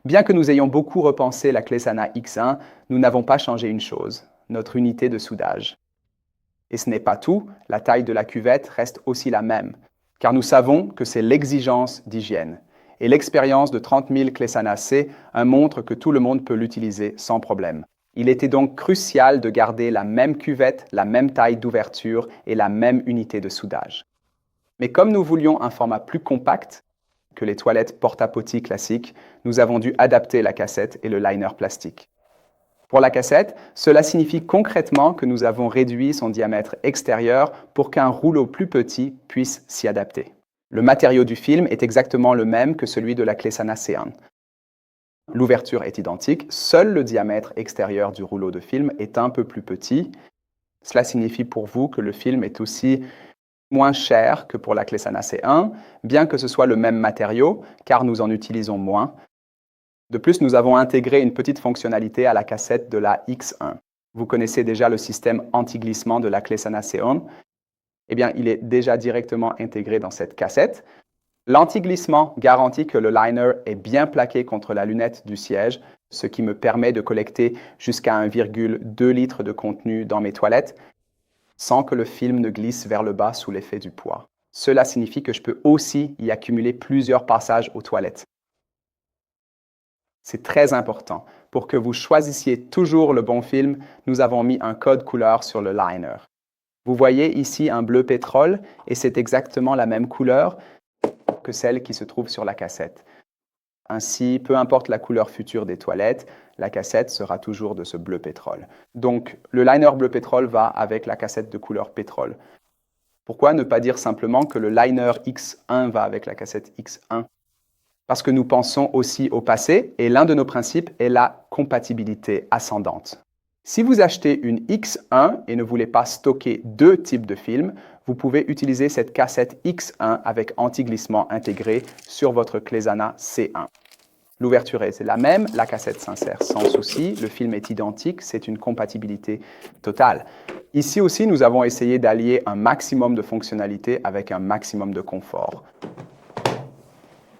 Bien que nous ayons beaucoup repensé la Clésana X1, nous n'avons pas changé une chose, notre unité de soudage. Et ce n'est pas tout, la taille de la cuvette reste aussi la même, car nous savons que c'est l'exigence d'hygiène. Et l'expérience de 30 000 Clésana C montre que tout le monde peut l'utiliser sans problème. Il était donc crucial de garder la même cuvette, la même taille d'ouverture et la même unité de soudage. Mais comme nous voulions un format plus compact que les toilettes porte-à-potty classiques, nous avons dû adapter la cassette et le liner plastique. Pour la cassette, cela signifie concrètement que nous avons réduit son diamètre extérieur pour qu'un rouleau plus petit puisse s'y adapter. Le matériau du film est exactement le même que celui de la Clésana C1. L'ouverture est identique, seul le diamètre extérieur du rouleau de film est un peu plus petit. Cela signifie pour vous que le film est aussi moins cher que pour la Clésana C1, bien que ce soit le même matériau, car nous en utilisons moins. De plus, nous avons intégré une petite fonctionnalité à la cassette de la X1. Vous connaissez déjà le système anti-glissement de la Clésana C1. Eh bien, il est déjà directement intégré dans cette cassette. L'anti-glissement garantit que le liner est bien plaqué contre la lunette du siège, ce qui me permet de collecter jusqu'à 1,2 litre de contenu dans mes toilettes sans que le film ne glisse vers le bas sous l'effet du poids. Cela signifie que je peux aussi y accumuler plusieurs passages aux toilettes. C'est très important. Pour que vous choisissiez toujours le bon film, nous avons mis un code couleur sur le liner. Vous voyez ici un bleu pétrole et c'est exactement la même couleur que celle qui se trouve sur la cassette. Ainsi, peu importe la couleur future des toilettes, la cassette sera toujours de ce bleu pétrole. Donc, le liner bleu pétrole va avec la cassette de couleur pétrole. Pourquoi ne pas dire simplement que le liner X1 va avec la cassette X1? Parce que nous pensons aussi au passé et l'un de nos principes est la compatibilité ascendante. Si vous achetez une X1 et ne voulez pas stocker deux types de films, vous pouvez utiliser cette cassette X1 avec anti-glissement intégré sur votre Clésana C1. L'ouverture est la même, la cassette s'insère sans souci, le film est identique, c'est une compatibilité totale. Ici aussi, nous avons essayé d'allier un maximum de fonctionnalité avec un maximum de confort.